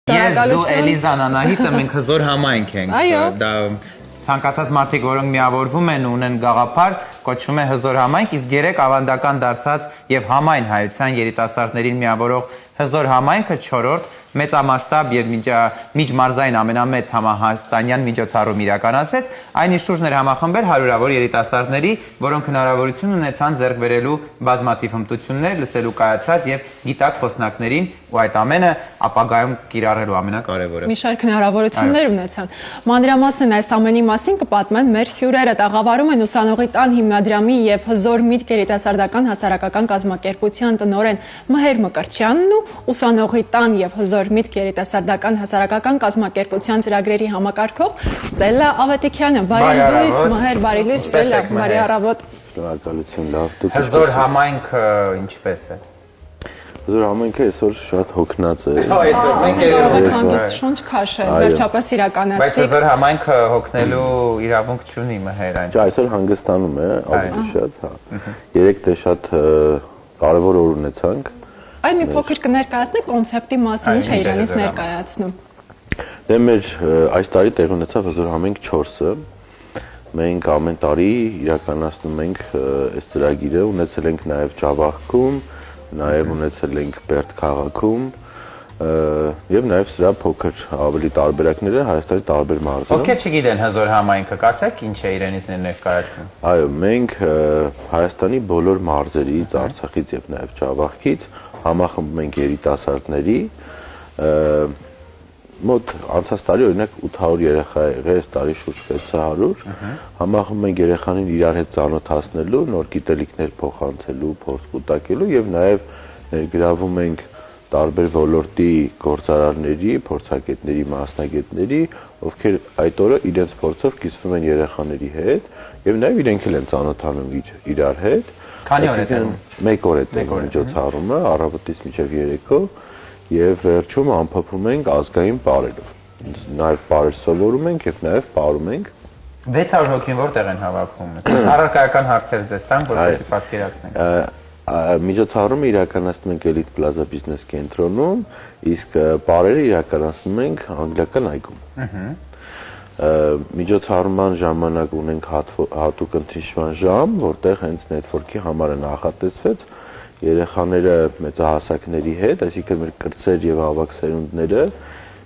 Ես դու Էլիզան Անահիտը մենք հզոր համայնք ենք։ Դա ցանկացած մարդիկ, որոնք միավորվում են ու ունեն գաղափար, կոչվում է հզոր համայնք, իսկ երեք ավանդական դարձած եւ համայն հայության երիտասարդներին միավորող հզոր համայնքը 4-րդ մեծամասշտաբ եւ միջմարզային ամենամեծ համահայաստանյան միջոցառում իրականացրեց, այն իր շուրջն էր համախմբել հարյուրավոր երիտասարդների, որոնք հնարավորություն ունեցան ձեռք բերելու բազմաթիվ հմտություններ, լսելու կայացած եւ գիտակ խոսնակներին ու այդ ամենը ապագայում կիրառելու ամենակարևորը։ Մի շարք հնարավորություններ ունեցան։ Մանրամասն այս ամենի մասին կպատմեն մեր հյուրերը, տաղավարում են ուսանողի տան հիմնադրամի եւ հզոր միտք երիտասարդական հասարակական կազմակերպության տնօրեն Մհեր Մկրտչյանն ու ուսանողի տան եւ հզոր միտք երիտասարդական հասարակական կազմակերպության ծրագրերի համակարգող Ստելլա Ավետիքյանը։ Բարի լույս, Մհեր, բարի լույս, Ստելլա, բարի առավոտ։ Շնորհակալություն, լավ դուք։ Հզոր համայնքը ինչպես է։ Հզոր համայնքը այսօր շատ հոգնած է։ Այսօր մենք հանդես շունչ քաշել, վերջապես իրականացրիք։ Բայց հզոր համայնքը հոգնելու իրավունք չունի Մհեր այն։ Չէ, այսօր հանգստանում է, ավելի շատ, հա։ Երեք դե շատ կարևոր օր ունեցանք։ Այն մի փոքր կներկայացնեք կոնցեպտի մասին, ինչ է իրանից ներկայացնում։ Դե մեր այս տարի տեղ ունեցավ հզոր համայնք 4-ը։ Մենք ամեն տարի իրականացնում ենք այս ծրագիրը, ունեցել ենք նաև Ջավախքում, նաև ունեցել ենք Բերդ քաղաքում եւ նաև սրա փոքր ավելի տարբերակները Հայաստանի տարբեր մարզերում։ Ովքեր չգիտեն հզոր համայնքը, կասեք ինչ է իրենից ներկայացնում։ Այո, մենք Հայաստանի բոլոր մարզերից, Արցախից եւ նաև Ջավախից համախմբում ենք երիտասարդների մոտ անցած տարի օրինակ 800 երեխա եղել, այս տարի շուրջ 600 համախմբում ենք երեխաներին իրար հետ ծանոթացնելու, նոր գիտելիքներ փոխանցելու, փորձ կուտակելու եւ նաեւ ներգրավում ենք տարբեր ոլորտի գործարարների, փորձագետների, մասնագետների, ովքեր այդ օրը իրենց փորձով կիսվում են երեխաների հետ եւ նաեւ իրենք էլ են ծանոթանում իրար հետ։ Քանի օր է տևում։ 1 օր է տևում միջոցառումը, առավոտից մինչև երեկո եւ վերջում ամփոփում ենք ազգային պարերով։ Նաեւ պարեր սովորում ենք եւ նաեւ պարում ենք։ 600 հոգին որտեղ են հավաքում։ Առարկայական հարցեր ձեզ տանք, որպեսզի պատկերացնենք։ Միջոցառումը իրականացնում ենք Elite Plaza Business կենտրոնում, իսկ պարերը իրականացնում ենք անգլիական այգում։ Միջոցառման ժամանակ ունենք հատուկ ընդհանրության ժամ, որտեղ հենց network-ի համար է նախատեսված երեխաները մեծահասակների հետ, այսինքն մեր կրտսեր եւ ավագ սերունդները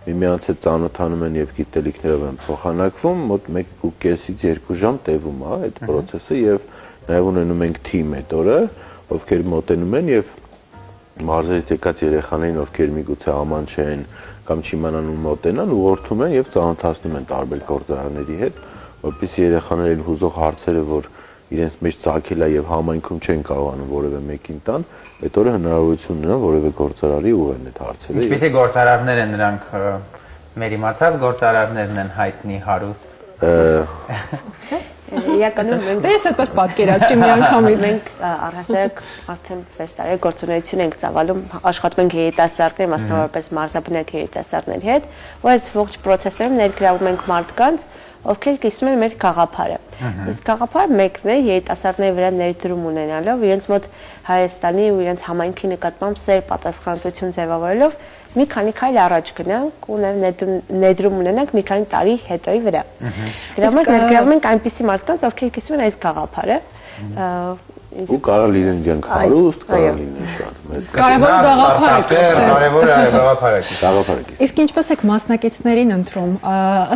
միմյանց հետ ծանոթանում են եւ գիտելիքներով են փոխանակվում, մոտ 1.5-ից 2 ժամ տևում է այդ process-ը եւ նաեւ ունենում ենք թիմ այդ օրը, ովքեր մոտենում են եւ մարզերից եկած երեխաներին, ովքեր միգուցե աման չեն կամ չիմանան ու մոտենան, ուղղորդում են եւ ծանոթացնում են տարբեր գործարանների հետ, որպեսզի երեխաներին հուզող հարցերը, որ իրենց մեջ ցակել է եւ համայնքում չեն կարողանում որևէ մեկին տան, այդ օրը հնարավորություն ունենան որևէ գործարարի ուղղեն այդ հարցերը։ Ինչպեսի գործարարներ են նրանք, մեր իմացած գործարարներն են հայտնի հարուստ։ Իրականում մենք Դե ես այդպես պատկերացրի մի անգամից։ Մենք առհասարակ արդեն 6 տարի գործունեություն ենք ծավալում, աշխատում ենք երիտասարդների, մասնավորապես մարզաբնակ երիտասարդների հետ, ու այս ողջ process-ում ներգրավում ենք մարդկանց, ովքեր կիսում են մեր գաղափարը։ Իսկ գաղափարը մեկն է երիտասարդների վրա ներդրում ունենալով, իրենց մոտ Հայաստանի ու իրենց համայնքի նկատմամբ սեր պատասխանատվություն ձևավորելով մի քանի քայլ առաջ գնանք ու ներդրում ունենանք մի քանի տարի հետոյի վրա։ Դրա համար ներգրավում ենք այնպիսի մարդկանց, ովքեր կիսում են այս գաղափարը։ Ու կարող լինեն դրանք հարուստ, կարող լինեն շատ։ Կարևոր գաղափարը Գաղափարը։ Իսկ ինչպես եք մասնակիցներին ընտրում։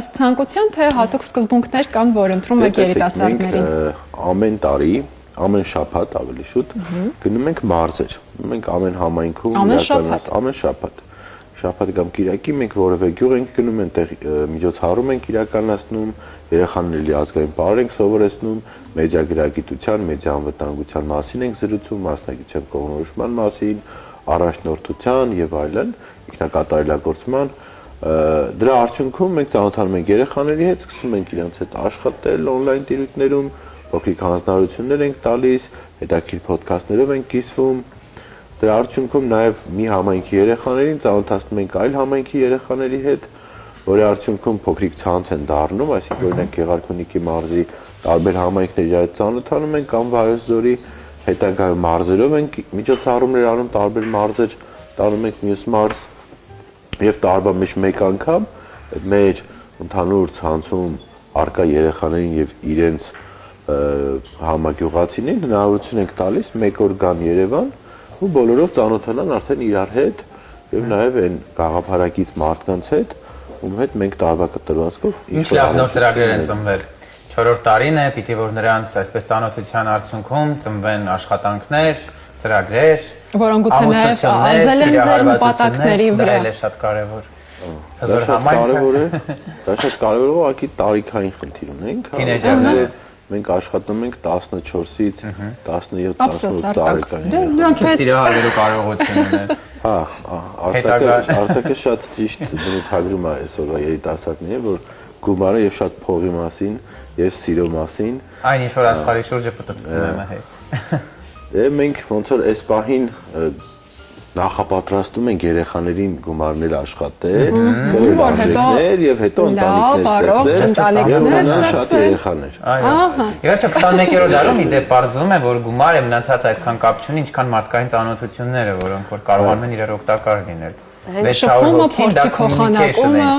Ըստ ցանկության թե հատուկ սկզբունքներ կան, որ ընտրում եք երիտասարդներին։ Ամեն տարի, ամեն շաբաթ ավելի շուտ գնում ենք մարզեր։ Մենք ամեն համայնքում ամեն շաբաթ շաբաթ կամ կիրակի մենք որևէ գյուղ ենք գնում, այնտեղ միջոցառում ենք իրականացնում, երեխաների ազգային պարեր ենք սովորեցնում, մեդիագրագիտության, մեդիա անվտանգության մասին ենք զրուցում, մասնագիտության կողմնորոշման մասին, առաջնորդության եւ այլն, ինքնակատարելագործման։ Դրա արդյունքում մենք ծանոթանում ենք երեխաների հետ, սկսում ենք իրենց հետ աշխատել on-line տիրույթներում, փոքրիկ հանձնարարություններ ենք տալիս, հետաքրքիր ոդքասթներով ենք կիսվում։ Դրա արդյունքում նաև մի համայնքի երեխաներին ծանոթացնում ենք այլ համայնքի երեխաների հետ, որի արդյունքում փոքրիկ ցանց են դառնում, այսինքն օրինակ Գեղարքունիքի մարզի տարբեր համայնքների հետ ծանոթանում ենք կամ Վայոց-Ձորի հետագայում մարզերով ենք միջոցառումներ անում, տարբեր մարզեր տանում ենք մյուս մարզ, Եվ տարվա մեջ մեկ անգամ մեր ընդհանուր ցանցում արկա երեխաներին եւ իրենց համագյուղացիներին հնարավորություն ենք տալիս մեկ օր գան Երևան ու բոլորով ծանոթանան արդեն իրար հետ եւ նաեւ այն գաղափարակից մարդկանց հետ, ում հետ մենք տարվա կտրվածքով ինչ լավ նոր ծրագրեր են ծնվել։ 4-րդ տարին է, պիտի որ նրանց այսպես ծանոթության արդյունքում ծնվեն աշխատանքներ, ծրագրեր, որոնք գուցե նաեւ ազդել են ձեր նպատակների վրա։ Դա էլ է շատ կարեւոր։ Հզոր համայնքը դա շատ կարեւոր է, ուղղակի տարիքային խնդիր ունենք։ Մենք աշխատում ենք 14-ից 17-18 տարեկան։ Նրանք էլ սիրահարվելու կարողություն ունեն։ Հա, արտակը շատ ճիշտ բնութագրում է այսօրվա երիտասարդներին, որ գումարը եւ շատ փողի մասին եւ սիրո մասին այն ինչ որ աշխարհի շուրջը պատտվում է հետ։ Դե մենք ոնց որ այս պահին նախապատրաստում ենք երեխաներին գումարներ աշխատել, բոլորներ եւ հետո ընտանիքներ շատ երեխաներ։ Այո։ Իհարկե 21-րդ դարում իդե բարձվում է որ գումարը մնացած այդքան կապ չունի, ինչքան մարդկային ծանոթությունները, որոնք որ կարողանում են իրար օգտակար լինել։ Շփումը, փորձի փոխանակումը,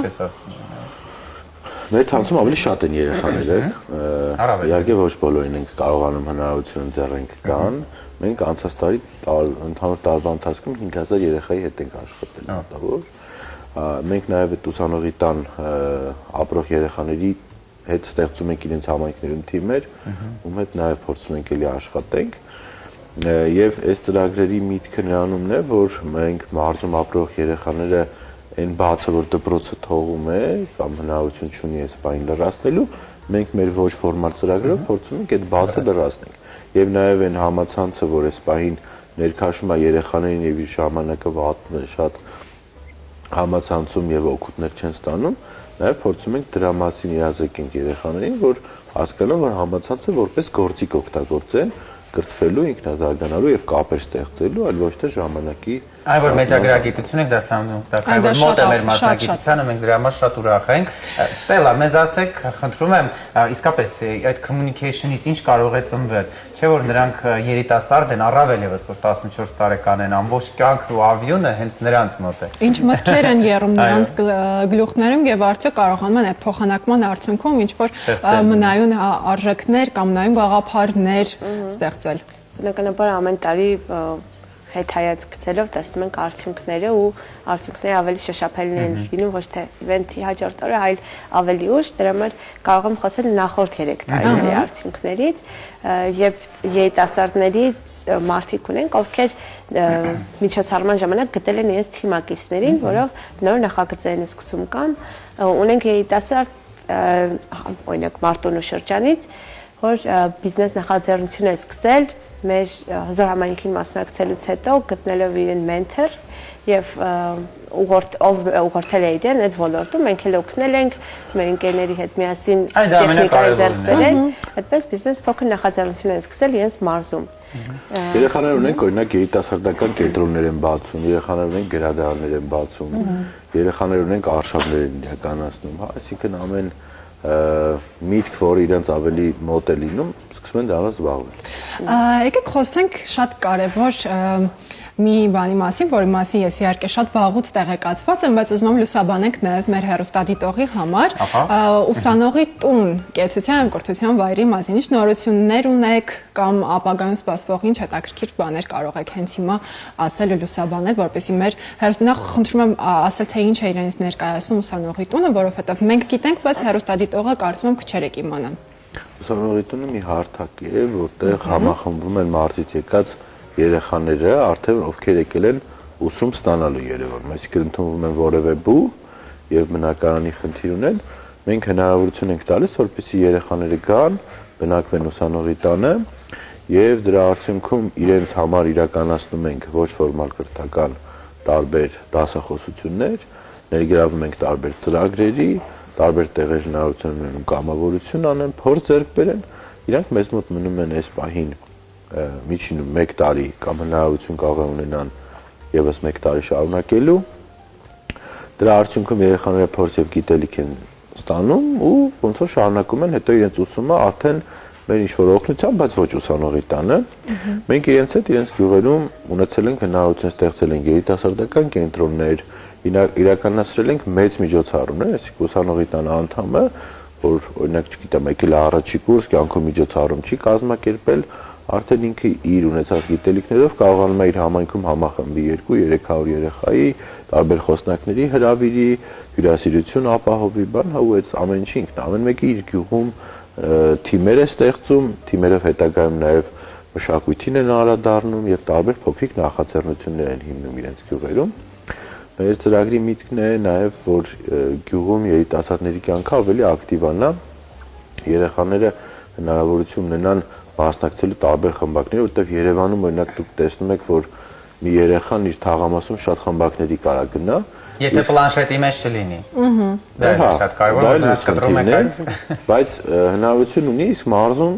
Մեր ցանցում ավելի շատ են երեխաները, իհարկե ոչ բոլորին ենք կարողանում հնարավորություն ձեռենք կան, մենք անցած տարի ընդհանուր տարվա ընթացքում 5000 երեխայի հետ ենք աշխատել մոտավոր, մենք նաև այդ ուսանողի տան ապրող երեխաների հետ ստեղծում ենք իրենց համայնքներում թիմեր, ում հետ նաև փորձում ենք էլի աշխատենք, եւ այս ծրագրերի միտքը նրանումն է, որ մենք մարզում ապրող երեխաները այն բացը, որ դպրոցը թողում է կամ հնարավորություն չունի այս բանը լրացնելու, մենք մեր ոչ ֆորմալ ծրագրով փորձում ենք այդ բացը լրացնել։ Եվ նաև այն համացանցը, որ այս պահին ներքաշում է երեխաներին եւ իր ժամանակը շատ համացանցում եւ օգուտներ չեն ստանում, նաև փորձում ենք դրա մասին իրազեկենք երեխաներին, որ հասկանան, որ համացանցը որպես գործիք օգտագործեն կրթվելու, ինքնազարգանալու եւ կապեր ստեղծելու, այլ ոչ թե ժամանակի Այ որ մեծագրագիտություն եք դասանում օգտակար, որ մոտ է մեր մասնագիտությանը, մենք դրա համար շատ ուրախ ենք։ Ստելա, մեզ ասեք, խնդրում եմ, իսկապես այդ communication-ից ինչ կարող է ծնվել, չէ՞ որ նրանք երիտասարդ են, առավել եւս որ 14 տարեկան են, ամբողջ կյանքն ու ավյունը հենց նրանց մոտ է։ Ինչ մտքեր են եռում նրանց գլուխներում եւ արդյոք կարողանում են այդ փոխանակման արդյունքում ինչ որ մնայուն արժեքներ կամ մնայուն գաղափարներ ստեղծել։ Բնականաբար ամեն տարի հետ հայաց գցելով տեսնում ենք արդյունքները ու արդյունքները ավելի շոշափելի են լինում ոչ թե իվենթի հաջորդ օրը, այլ ավելի ուշ, դրա համար կարող եմ խոսել նախորդ 3 տարիների արդյունքներից եւ երիտասարդներից մարդիկ ունենք, ովքեր միջոցառման ժամանակ գտել են իրենց թիմակիցներին, որով նոր նախագծեր են սկսում կան, ունենք երիտասարդ օրինակ Մարտունու շրջանից, որ բիզնես նախաձեռնություն է սկսել մեր հզոր համայնքին մասնակցելուց հետո գտնելով իրեն մենթոր եւ ուղղորդել է իրեն այդ ոլորտում, մենք էլ օգնել ենք մեր ընկերների հետ միասին տեխնիկայի ձեռք բերել, այդպես բիզնես փոքր նախաձեռնություն են սկսել իրենց մարզում։ Երեխաներ ունենք օրինակ երիտասարդական կենտրոններ են բացում, երեխաներ ունենք գրադարաններ են բացում, երեխաներ ունենք արշավներ են իրականացնում, այսինքն ամեն միտք, որ իրենց ավելի մոտ է լինում, սկսում են դրանով զբաղվել։ Եկեք խոսենք շատ կարևոր մի բանի մասին, որի մասին ես իհարկե շատ վաղուց տեղեկացված եմ, բայց ուզում եմ լուսաբանենք նաև մեր հեռուստադիտողի համար ուսանողի տուն կեցության եւ կրթության վայրի մասին։ Ինչ նորություններ ունեք կամ ապագայում սպասվող ինչ հետաքրքիր բաներ կարող եք հենց հիմա ասել ու լուսաբանել, որպեսզի մեր նախ խնդրում եմ ասել թե ինչ է իրենից ներկայացնում ուսանողի տունը, որովհետեւ մենք գիտենք, բայց հեռուստադիտողը կարծում եմ քչերեք իմանան։ Ուսանողի տունը մի հարթակ է, որտեղ համախմբվում են մարզից եկած երեխաները, արդեն ովքեր եկել են ուսում ստանալու Երևանում, այսինքն ընդունվում են որևէ բու եւ բնակարանի խնդիր ունեն, մենք հնարավորություն ենք տալիս, որպեսզի երեխաները գան, բնակվեն ուսանողի տանը եւ դրա արդյունքում իրենց համար իրականացնում ենք ոչ ֆորմալ կրթական տարբեր դասախոսություններ, ներգրավում ենք տարբեր ծրագրերի, տարբեր տեղեր հնարավորություն ունեն կամավորություն անեն, փորձ ձեռք բերեն, իրանք մեզ մոտ մնում են այս պահին միջինում 1 տարի կամ հնարավորություն կարող ունենան եւս 1 տարի շարունակելու, դրա արդյունքում երեխաները փորձ եւ գիտելիք են ստանում ու ոնց որ շարունակում են հետո իրենց ուսումը արդեն մեր ինչ-որ օգնությամբ, բայց ոչ ուսանողի տանը, մենք իրենց հետ իրենց գյուղերում ունեցել ենք հնարավորություն ստեղծել են երիտասարդական կենտրոններ, իրականացրել ենք մեծ միջոցառումներ, այսինքն ուսանողի տան անդամը, որ օրինակ չգիտեմ, եկել է առաջի կուրս, կյանքում միջոցառում չի կազմակերպել, արդեն ինքը իր ունեցած գիտելիքներով կարողանում է իր համայնքում համախմբի 200-300 երեխայի, տարբեր խոսնակների հրավիրի, հյուրասիրություն ապահովի, բան, հա ու այդ ամեն ինչը ինքն ամեն մեկը իր գյուղում թիմեր է ստեղծում, թիմերով հետագայում նաև մշակույթին են անդրադառնում եւ տարբեր փոքրիկ նախաձեռնություններ են հիմնում իրենց գյուղերում։ Մեր ծրագրի միտքն է նաև, որ գյուղում երիտասարդների կյանքը ավելի ակտիվանա, երեխաները հնարավորություն ունենան մասնակցելու տարբեր խմբակների, որտեղ Երևանում օրինակ դուք տեսնում եք, որ մի երեխան իր թաղամասում շատ խմբակների կարա գնա, եթե պլանշետի մեջ չլինի։ Դա է շատ կարևոր, որ դրանց կտրում եք այդ։ Բայց հնարավորություն ունի, իսկ մարզում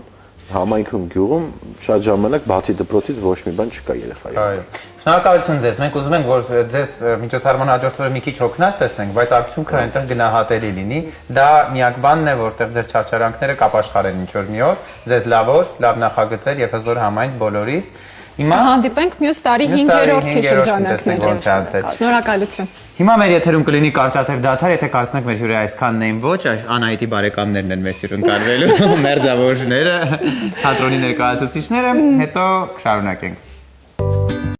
համայնքում գյուղում շատ ժամանակ բացի դպրոցից ոչ մի բան չկա երեխայի։ Այո։ Շնորհակալություն ձեզ։ Մենք ուզում ենք, որ ձեզ միջոցառման հաջորդ օրը մի քիչ հոգնած տեսնենք, բայց արդյունքը այնտեղ գնահատելի լինի։ Դա միակ բանն է, որտեղ ձեր չարչարանքները կապաշխարեն ինչ որ մի օր։ Ձեզ լավ օր, լավ նախագծեր եւ հզոր համայնք բոլորիս։ Հիմա հանդիպենք մյուս տարի 5-րդի շրջանակներում։ Շնորհակալություն։ Հիմա մեր եթերում կլինի կարճատև դադար, եթե կարծնեք մեր հյուրերը այսքանն էին ոչ, Անահիտի բարեկամներն են մեզ հյուրն կարվելու, մերձավորները, թատրոնի ներկայացուցիչները, հետո կշարունակենք։